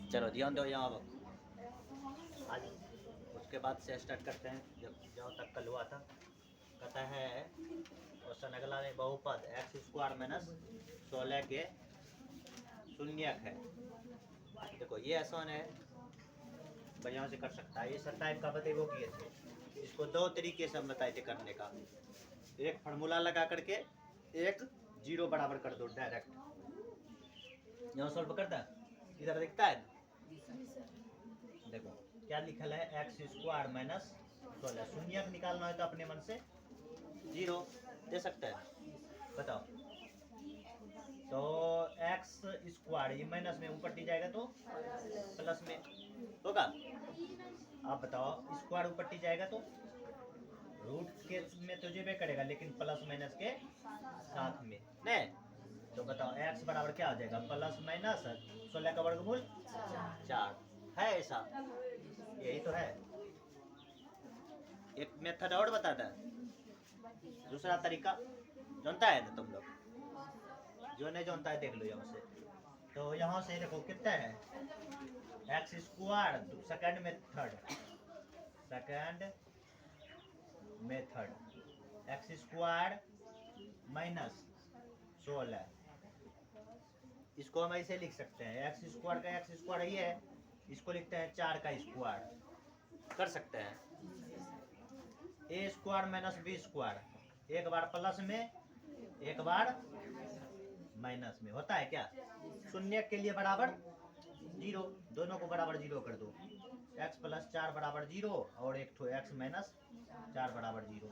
चलो ध्यान दो यहाँ आज उसके बाद से स्टार्ट करते हैं। जब जहाँ तक कल हुआ था, कहता है क्वेश्चन अगला में बहुपद एक्स स्क्वायर माइनस 16 के शून्यक है। देखो ये आसान है, बढ़िया से कर सकता है। ये सब टाइप का बते वो किए थे, इसको दो तरीके से हम बताए थे करने का। एक फार्मूला लगा करके, एक जीरो बराबर कर दो डायरेक्ट। यहाँ सॉल्व करता है, इधर दिखता है। देखो क्या लिखल है, एक्स स्क्वायर माइनस 16। शून्यक निकालना है तो अपने मन से जीरो दे सकते हैं। बताओ तो एक्स स्क्वायर ये माइनस में ऊपर टी जाएगा तो प्लस में होगा। आप बताओ स्क्वायर ऊपर टी जाएगा तो रूट के में तो जेबे करेगा, लेकिन प्लस माइनस के साथ में नहीं। तो बताओ एक्स बराबर क्या हो जाएगा, प्लस माइनस 16 का वर्गमूल 4 है। ऐसा यही तो है। एक मेथड और बताता है, दूसरा तरीका जानता है ना तुम लोग? जो नहीं जानता है देख लो यहाँ से। तो यहाँ से देखो कितना है, x square second method x square minus 16। इसको हम ऐसे लिख सकते हैं, एक्स स्क्वायर का एक्स स्क्वायर ही है, इसको लिखते हैं 4 का स्क्वायर। कर सकते हैं ए स्क्वायर माइनस बी स्क्वायर, एक बार प्लस में एक बार माइनस में होता है क्या। शून्य के लिए बराबर जीरो, दोनों को बराबर जीरो कर दो। एक्स प्लस 4 बराबर जीरो और एक ठो एक्स माइनस 4 बराबर जीरो।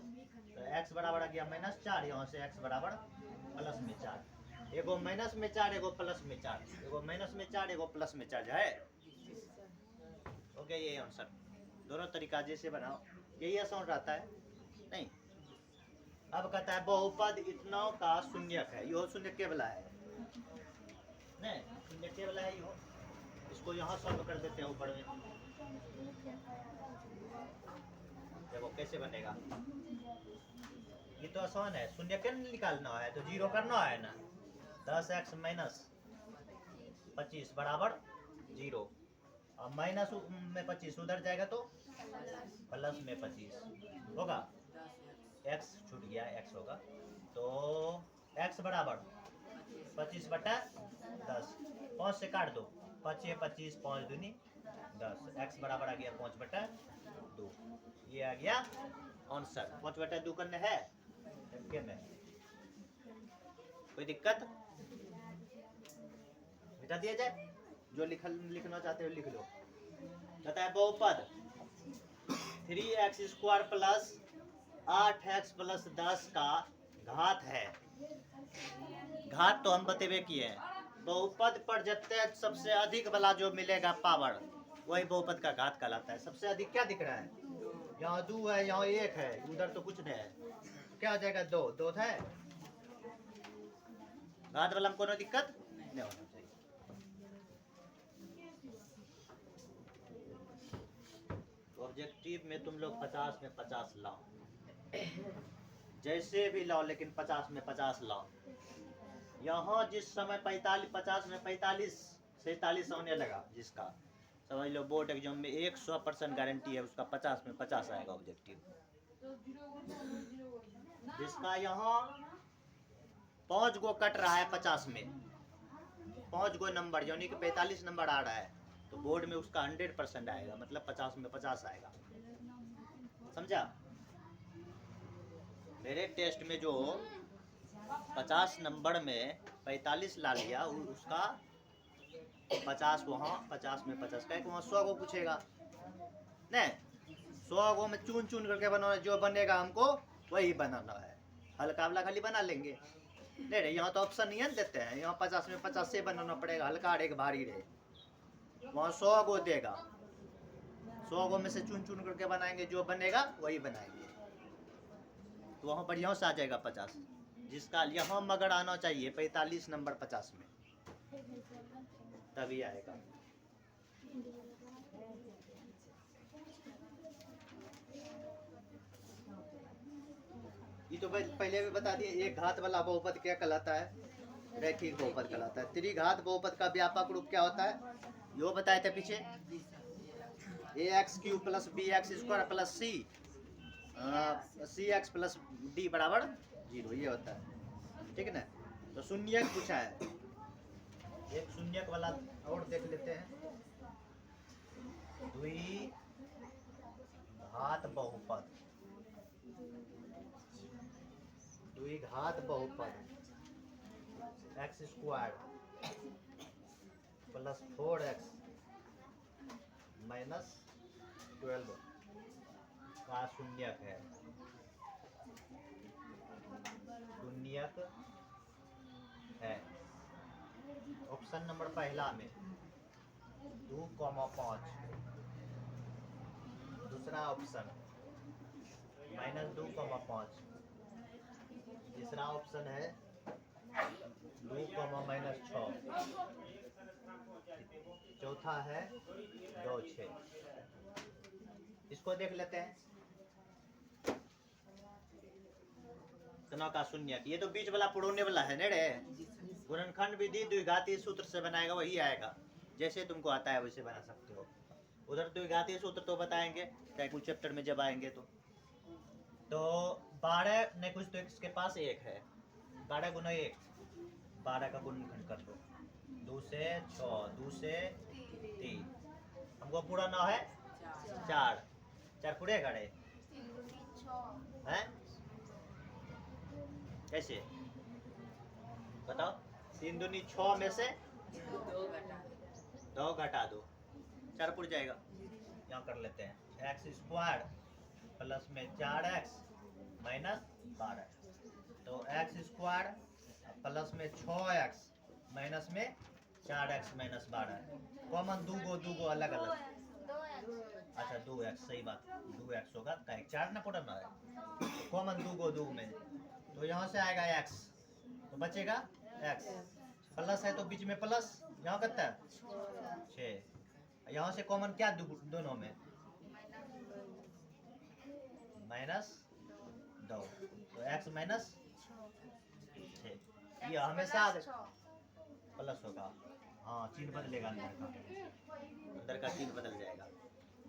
तो एक्स बराबर आ गया माइनस 4, यहाँ से एक्स बराबर प्लस में 4। एगो माइनस में 4 एगो प्लस में 4, एगो माइनस में 4 एगो प्लस में 4 है। ओके ये आंसर। दोनों तरीका जैसे बनाओ यही आसान रहता है नहीं। अब कहता है बहुपद इतना का शून्यक है, यो शून्यक के वाला है नहीं, शून्यक के वाला है यो। इसको यहाँ सॉल्व कर देते हैं ऊपर में। देखो कैसे बनेगा, ये तो आसान है। शून्य के निकालना है तो जीरो करना है ना। 10x माइनस 25 बराबर जीरो, और माइनस में 25 उधर जाएगा तो प्लस में 25 होगा। x छूट गया, x होगा तो x बराबर 25 बटा 10, 5 से काट दो, 5 25, 5 दूनी 10, x बराबर आ गया 5 बटा 2। ये आ गया आंसर। 5 बटा 2 करने है में कोई दिक्कत मिटा दिया जाए, जो लिखना चाहते हो लिख लो। कहता है बहुपद 3x square plus 8x plus 10 का घात है। घात तो हम बतेबे किए हैं, बहुपद पर जितने सबसे अधिक वाला जो मिलेगा पावर, वही बहुपद का घात कहलाता है। सबसे अधिक क्या दिख रहा है, यहाँ 2 है, यहाँ 1 है, उधर तो कुछ नहीं है, क्या हो जाएगा 2 2 है। घात वाला में कोनो दिक्कत नहीं होना चाहिए। ऑब्जेक्टिव में तुम लोग 50 में 50 लाओ, जैसे भी लाओ, लेकिन 50 में 50 लाओ। यहाँ जिस समय 50 में 45 47 होने लगा, जिसका समझ लो बोर्ड एग्जाम में 100% गारंटी है उसका 50 में 50 आएगा ऑब्जेक्टिव। जिसका यहाँ 5 गो कट रहा है 50 में, 5 गो नंबर यानी कि 45 नंबर आ रहा है, तो बोर्ड में उसका 100% आएगा, मतलब 50 में 50 आएगा। समझा? मेरे टेस्ट में जो 50 नंबर में 45 ला लिया, उसका 50 वहाँ 50 में 50 का, वहाँ 100 को पूछेगा नहीं, 100 गो में चुन चुन करके बनाना, जो बनेगा हमको वही बनाना है। हल्का वाला खाली बना लेंगे नहीं, यहाँ तो ऑप्शन नहीं देते हैं, यहाँ 50 में 50 से बनाना पड़ेगा, हल्का और एक भारी रहे। वहाँ 100 गो देगा, 100 गो में से चुन चुन करके बनाएंगे, जो बनेगा वही बनाएंगे, तो वहाँ बढ़िया से आ जाएगा 50। जिसका यहाँ मगर आना चाहिए 45 नंबर 50 में, तभी आएगा। ये तो पहले भी बता दिए, एक घात वाला बहुपद क्या कहलाता है, रैखिक बहुपद कहलाता है। त्रिघात बहुपद का व्यापक रूप क्या होता है, यो बताए थे पीछे, ax³ plus bx² plus cx plus d बराबर 0, ये होता है। ठीक है ना। तो शून्यक पूछा है, एक शून्यक वाला और देख लेते हैं। द्विघात बहुपद, द्विघात बहुपद x² प्लस 4x माइनस 12 का शून्यक है। शून्यक है ऑप्शन नंबर पहला में 2,5, दूसरा ऑप्शन -2,5, तीसरा ऑप्शन है 2,-6, चौथा है 2,6। इसको देख लेते हैं। तना का शून्यक, ये तो बीच वाला पुरोने वाला है ना रे। गुणनखंड विधि द्विघातीय सूत्र से बनाएगा, वही आएगा। जैसे तुमको आता है वैसे बना सकते हो। उधर द्विघातीय सूत्र तो बताएंगे चाहे कुछ चैप्टर में जब आएंगे तो 12 नहीं कुछ तो इसके पास 1 है, 12 गुना 1, 12 का गुणनखंड कर दो, 2 से 6, 2 से 3, हमको पूरा ना है 4, 4 पूरे गड़े हैं कैसे बताओ। 3 दूनी 6 में से 2 घटा दो, 4 पुर जाएगा। यहाँ कर लेते हैं x² प्लस में 4x माइनस 12, तो x² प्लस में 6x माइनस में 4x माइनस 12, कॉमन दूगो अलग अलग, अच्छा 2x, सही बात 2x होगा, 4 ना पुरना है, कॉमन दूगो में, तो यहाँ से आएगा x, तो बचेगा x, प्लस है तो बीच में प्लस, यहाँ कितना है 6, यहाँ से कॉमन क्या दोनों में -2, तो x माइनस 6, ये हमेशा प्लस होगा। हाँ चिन्ह बदलेगा, अंदर का चिन्ह बदल जाएगा।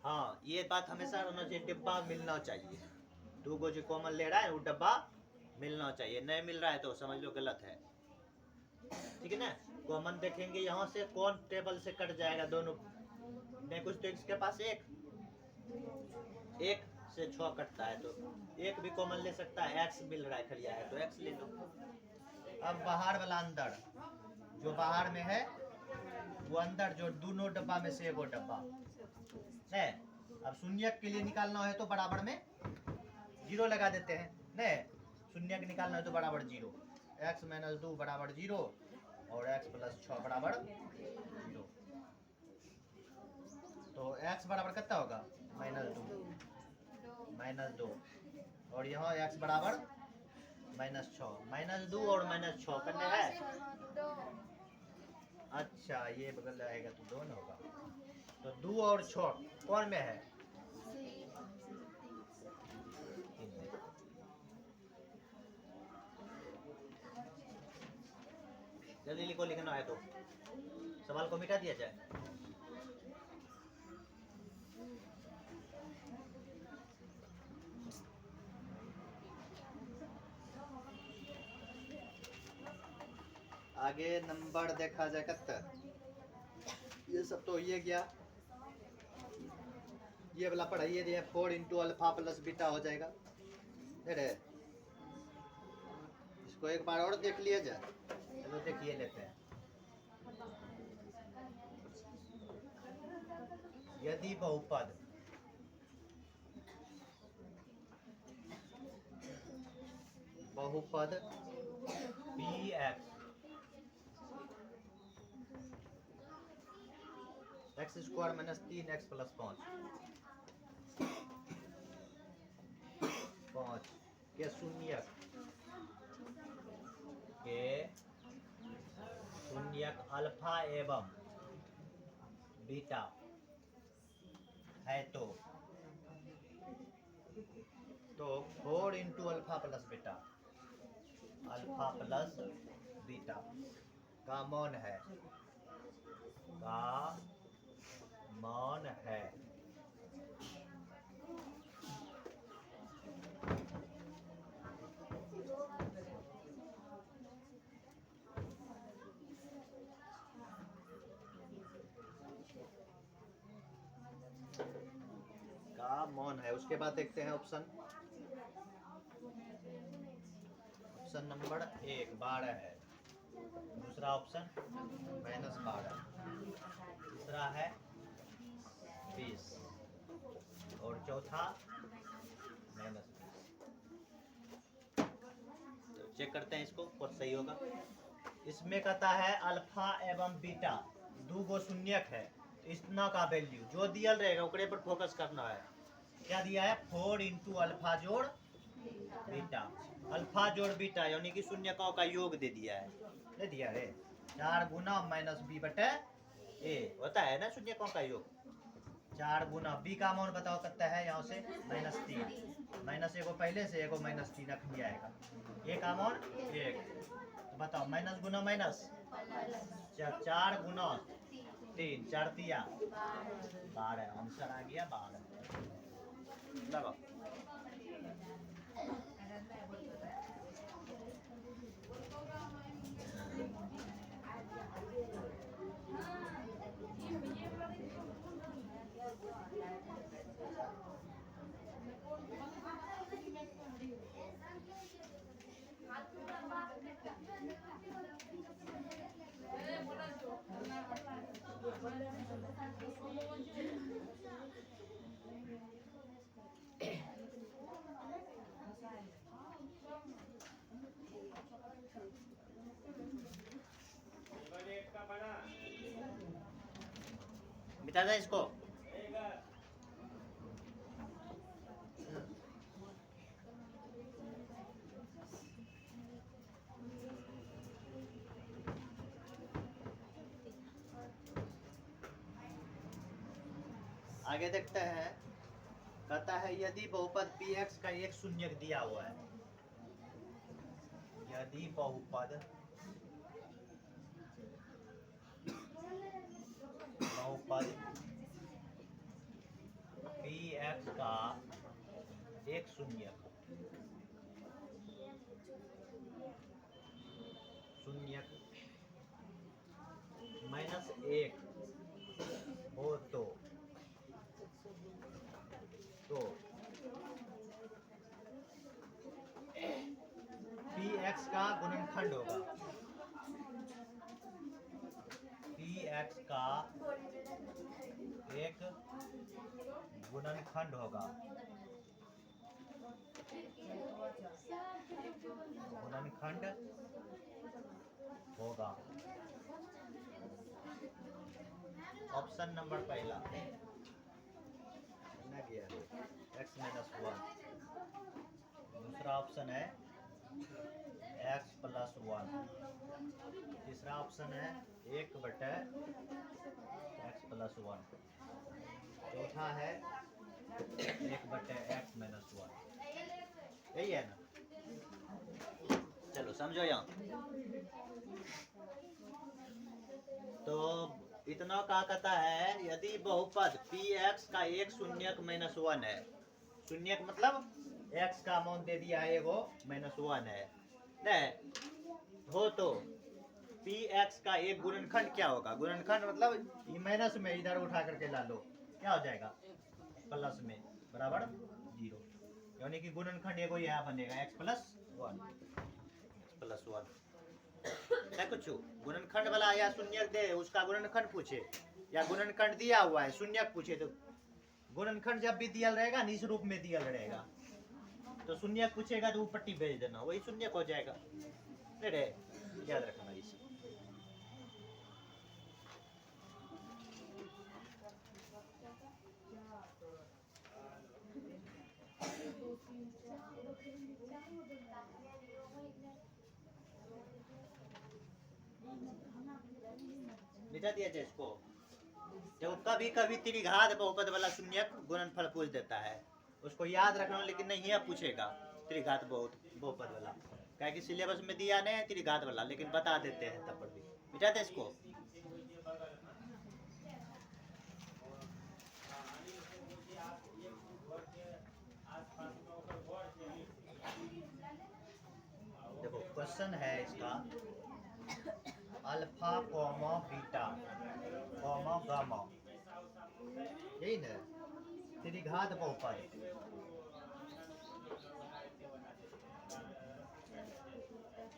हाँ ये बात हमेशा होना चाहिए, डिब्बा मिलना चाहिए, दो जो कॉमन ले रहा है वो डब्बा मिलना चाहिए, नहीं मिल रहा है तो समझ लो गलत है। ठीक है ना। कॉमन देखेंगे यहाँ से कौन टेबल से कट जाएगा, दोनों नहीं कुछ तो इसके पास 1 से 6 कटता है, तो 1 भी कॉमन ले सकता है, x मिल रहा है खलिया है तो x ले लो। अब बाहर वाला अंदर, जो बाहर में है वो अंदर, जो दोनों डब्बा में से एगो डब्बा है। अब शून्यक के लिए निकालना है तो बराबर में 0 लगा देते हैं, नहीं शून्यक निकालना है तो बराबर 0, x माइनस 2 बराबर 0 और x प्लस 6 बराबर 0, तो x बराबर कितना होगा -2 और यहाँ x बराबर -6, -2 और -6 करने है। अच्छा ये बगल आएगा तो 2 होगा, तो 2 और 6 कौन में है, जल्दी लिखो, लिखना है तो सवाल को मिटा दिया जाए। आगे नंबर देखा जाए कत्ता, ये सब तो ये गया, ये वाला पढ़ाइए दिया 4 × अल्फा प्लस बीटा हो जाएगा। अरे इसको एक बार और देख लिया जाए, चलो देखिए लेते हैं। यदि बहुपद px x² minus 3x plus 5 के शून्यक अल्फा एवं बीटा है तो 4 × अल्फा प्लस बीटा का मौन है, का मौन है। का मौन है। उसके बाद देखते हैं ऑप्शन नंबर 1 12 है, दूसरा ऑप्शन -12, तीसरा है 20 और चौथा -20। तो चेक करते हैं इसको और सही होगा। इसमें कहता है अल्फा एवं बीटा दो गो शून्यक है, इतना का वैल्यू जो दियल रहेगा ओकरे पर फोकस करना है। क्या दिया है 4 इंटू अल्फा जोड़ बीटा, अल्फा जोड़ बीटा यानी कि शून्यकों का योग दे दिया है, दे दिया है 4 गुना माइनस बी बटे ए होता है ना शून्यकों का योग। 4 गुना बी का मान बताओ कितना है, यहाँ से -3, माइनस एगो पहले से एगो -3 रख दिया है, ए का मान 1, तो बताओ माइनस गुना माइनस 4 गुना 3 4 दिया 12, आंसर आ गया 12। लगाओ मिटा दे इसको। आगे देखते हैं, कहता है यदि बहुपद px का एक शून्यक दिया हुआ है, यदि बहुपद px का एक शून्यक -1 हो तो px का गुणनखंड होगा, px का एक गुणनखंड होगा, गुणनखंड होगा। ऑप्शन नंबर पहला x - 1, दूसरा ऑप्शन है x + 1, तीसरा ऑप्शन है 1 बटे x + 1, चौथा है 1 बटे x - 1। यही है ना, चलो समझो यहाँ। तो इतना का कहता है यदि बहुपद px का एक शून्यक -1 है, शून्यक मतलब x का मान दे दिया है एगो -1 है नहीं हो तो px का एक गुणनखंड क्या होगा, गुणनखंड मतलब माइनस में इधर उठा करके ला लो, क्या हो जाएगा प्लस में बराबर 0, यानी कि गुणनखंड एगो यह बनेगा x + 1 है। कुछ गुणनखंड वाला या शून्यक दे उसका गुणनखंड पूछे या गुणनखंड दिया हुआ है शून्यक पूछे, तो गुणनखंड जब भी दिया रहेगा इस रूप में दिया रहेगा, तो शून्यक पूछेगा तो पट्टी भेज देना, वही शून्यक हो जाएगा। रे याद रखना इसे। मिटा दिया जाए इसको। जब कभी कभी त्रिघात बहुपद वाला शून्यक गुणनफल पूछ देता है, उसको याद रखना, लेकिन नहीं है पूछेगा त्रिघात बहुपद वाला, क्या कि सिलेबस में दिया नहीं है त्रिघात वाला, लेकिन बता देते हैं तब पर भी मिटा दे इसको। देखो क्वेश्चन है इसका, alpha comma beta comma gamma, यही ना, त्रिघात बहुपद।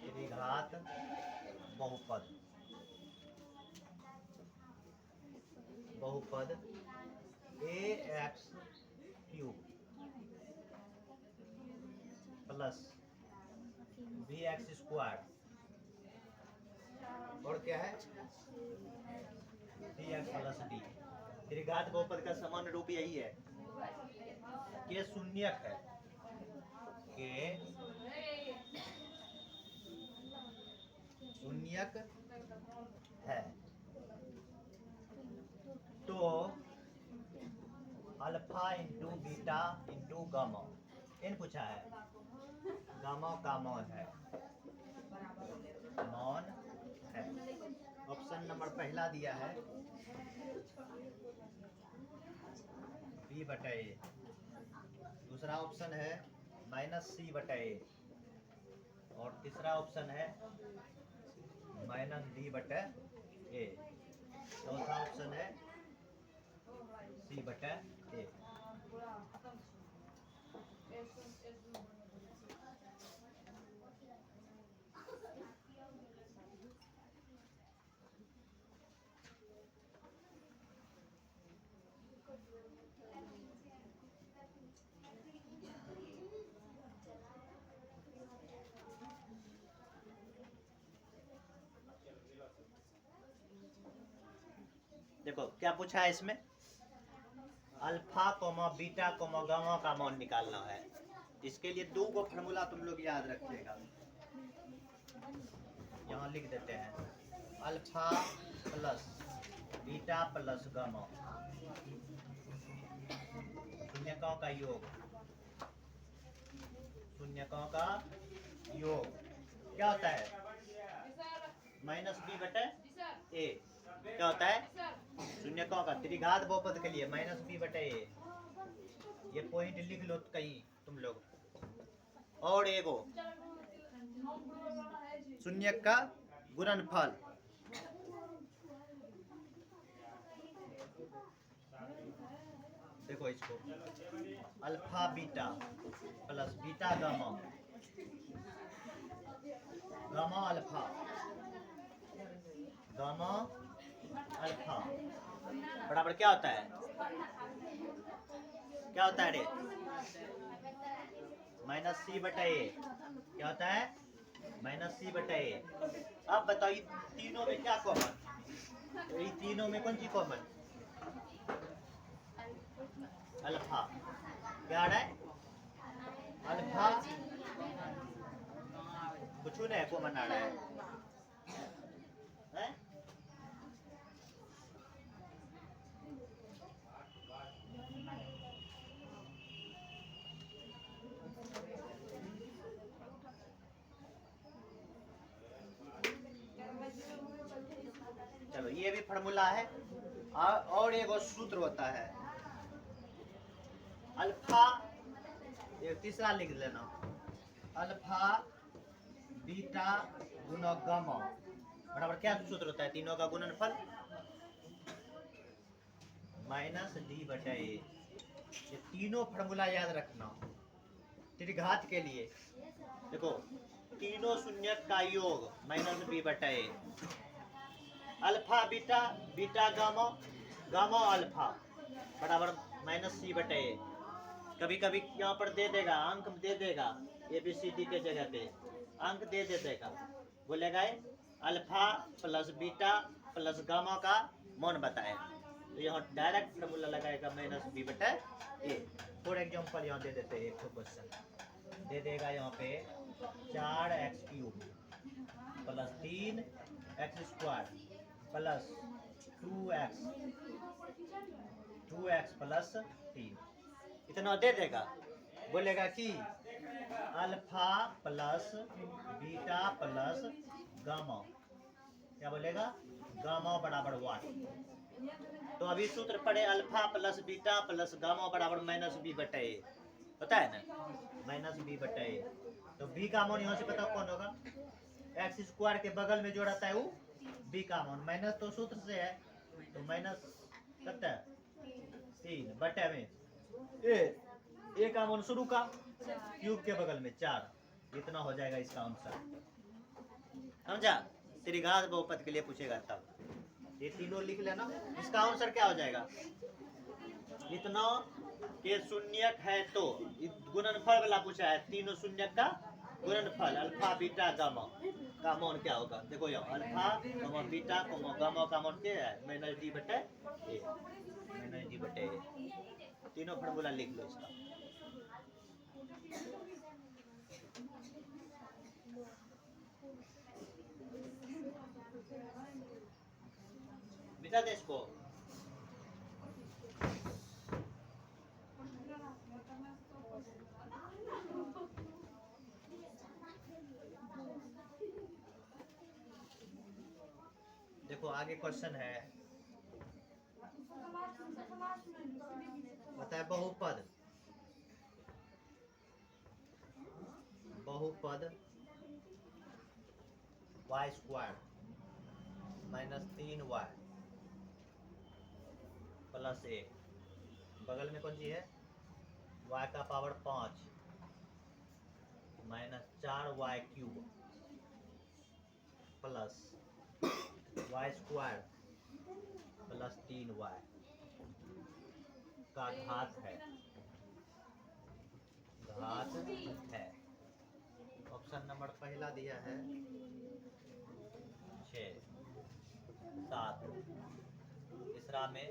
त्रिघात बहुपद, बहुपद ax cube plus bx square और क्या है dx प्लस d। त्रिघात बहुपद का सामान्य रूप यही है कि शून्यक है, के शून्यक है, तो alpha into beta into gamma, इन पूछा है, गामा का मान है, मान है। ऑप्शन नंबर पहला दिया है बी बटा ए, दूसरा ऑप्शन है माइनस सी बटा ए, और तीसरा ऑप्शन है माइनस डी बटा ए, चौथा ऑप्शन है सी बटा ए। देखो क्या पूछा है इसमें, alpha comma beta comma gamma का मान निकालना है। इसके लिए दो को फॉर्मूला तुम लोग याद रखिएगा, यहाँ लिख देते हैं, alpha plus beta plus gamma, शून्यकों का योग, शून्यकों का योग क्या होता है, माइनस बी बटे ए, क्या होता है शून्यकों का त्रिघात बहुपद के लिए माइनस बी बटे ए, ये पॉइंट लिख लो कहीं तुम लोग। और एगो शून्यक का गुणनफल, देखो इसको, alpha beta plus beta gamma, gamma alpha, gamma alpha बराबर क्या होता है, क्या होता है रे, माइनस सी बटा ए, क्या होता है माइनस सी बटा ए। अब बताओ तीनों में क्या कॉमन, ये तीनों में कौन सी कॉमन, अल्फा, क्या आ रहा है अल्फा, कुछ नहीं कॉमन आ रहा है, है? चलो ये भी फॉर्मूला है, और एक सूत्र होता है अल्फा, एक तीसरा लिख लेना, अल्फा बीटा गुना गामा बराबर क्या सूत्र होता है, तीनों का गुणनफल माइनस डी बटा ए। ये तीनों फॉर्मूला याद रखना त्रिघात के लिए। देखो तीनों शून्यक का योग माइनस बी बटा A, alpha beta beta gamma gamma alpha बराबर माइनस सी बटे ए। कभी कभी यहाँ पर दे देगा, अंक दे देगा, ए बी सी डी के जगह पे अंक दे देगा, बोलेगा alpha plus beta plus gamma का मान बताए, तो यहाँ डायरेक्ट फॉर्मूला लगाएगा माइनस बी बटे ए। फॉर एग्जाम्पल यहाँ दे देते हैं एक क्वेश्चन दे देगा, यहाँ पे 4x cube plus 3x square plus 2x plus 3, इतना दे देगा, बोलेगा कि alpha plus beta plus gamma क्या बोलेगा, गामा बराबर 1। तो अभी सूत्र पढ़े, alpha plus beta plus gamma बराबर माइनस बी बटे ए, पता है ना, माइनस बी बटे ए। तो बी का मान यहाँ से बताओ कौन होगा, एक्स स्क्वायर के बगल में जो रहता है वो बी का मान, माइनस तो सूत्र से है, तो माइनस कितना 3 बटे में ए का मान शुरू का, क्यूब के बगल में 4, इतना हो जाएगा इसका आंसर, समझा। त्रिघात बहुपद के लिए पूछेगा तब ये तीनों लिख लेना। इसका आंसर क्या हो जाएगा, इतना के शून्यक है तो गुणनफल वाला पूछा है, तीनों शून्यक का गुणनफल अल्फा बीटा गामा का मान क्या होगा, देखो यहाँ अल्फा गामा बीटा गामा का मान क्या है, माइनस डी बटे ए, माइनस डी बटे ए। तीनों फार्मूला लिख लो इसका। मिटा दे इसको। देखो आगे क्वेश्चन है, बताए बहुपद, बहुपद Y square minus 3y plus A, बगल में कौन सी है, y का power 5 minus 4y cube plus Y square plus 3y का घात है, घात है। ऑप्शन नंबर पहला दिया है 6 7, तीसरा में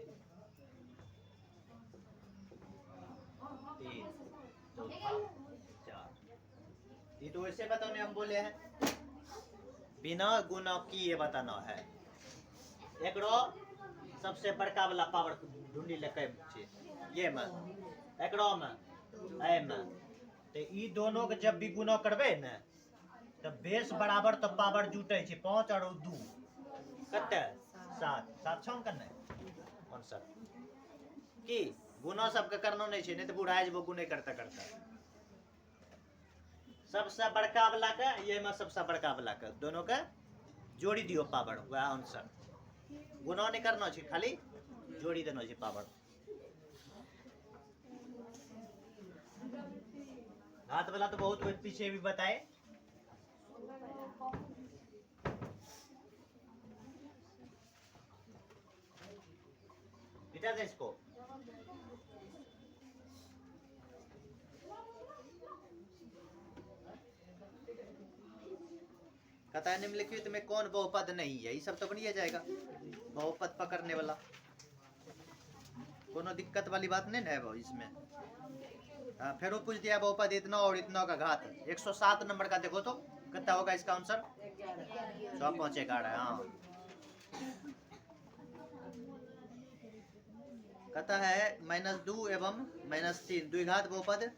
3 चौथा 4। ये तो वैसे बताने हम बोले हैं, बिना गुना किए बताना है। एक सबसे बड़का वाला पावर ढूंढी लेके ये में एकरो में ए में, तो ई दोनों के जब भी गुना करबे न तो बेस बराबर तो पावर जुटे छे, 5 और 2 कते 7, 7 छन करने आंसर की गुना सबके करना नहीं छे, नहीं तो बुढ़ा जेबो गुने करता करता। सबसे बड़का वाला के ये में सबसे बड़का वाला के दोनों के जोड़ी दियो पावर, वह आंसर। गुना नहीं करना छे, खाली जोड़ी देना छे पावर। घात वाला तो बहुत पीछे भी बताए। मिटा दे इसको। कहता है निम्नलिखित में कौन बहुपद नहीं है, ये सब तो बनिए जाएगा बहुपद पकड़ने वाला, कोनो दिक्कत वाली बात नहीं है वो इसमें। फिर वो पूछ दिया बहुपद इतना और इतना का घात 107 नंबर का, देखो तो कितना होगा इसका आंसर, 100 हाँ। कहता है -2 एवं -3 द्विघात बहुपद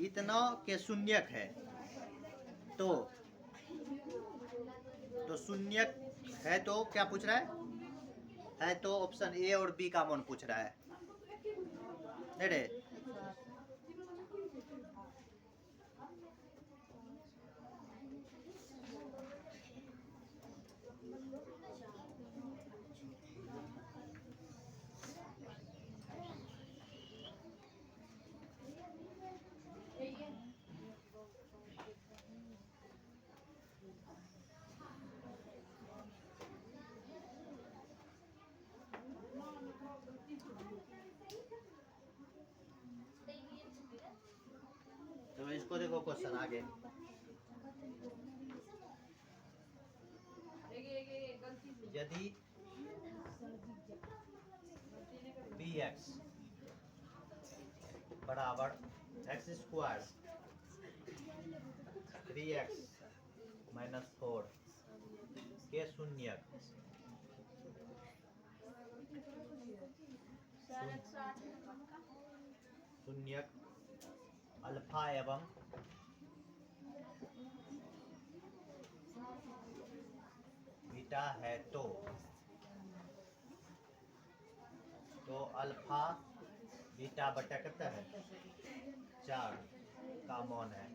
इतना के शून्यक है, तो शून्यक है तो क्या पूछ रहा है तो ऑप्शन ए और बी का मान पूछ रहा है। रे तो इसको देखो क्वेश्चन आगे, यदि bx बराबर x स्क्वायर 3x - 4 के शून्यक अल्फा एवं बीटा है तो अल्फा बीटा बटा कितना है 4 का मौन है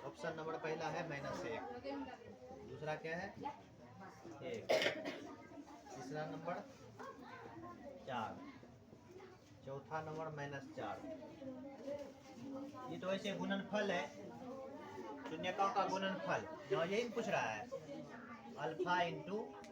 ऑप्शन नंबर पहला है -1, दूसरा क्या है 1, तीसरा नंबर 4, चौथा नंबर -4। ये तो ऐसे गुणनफल है, शून्यकों का गुणनफल, जो यही पूछ रहा है अल्फा इंटू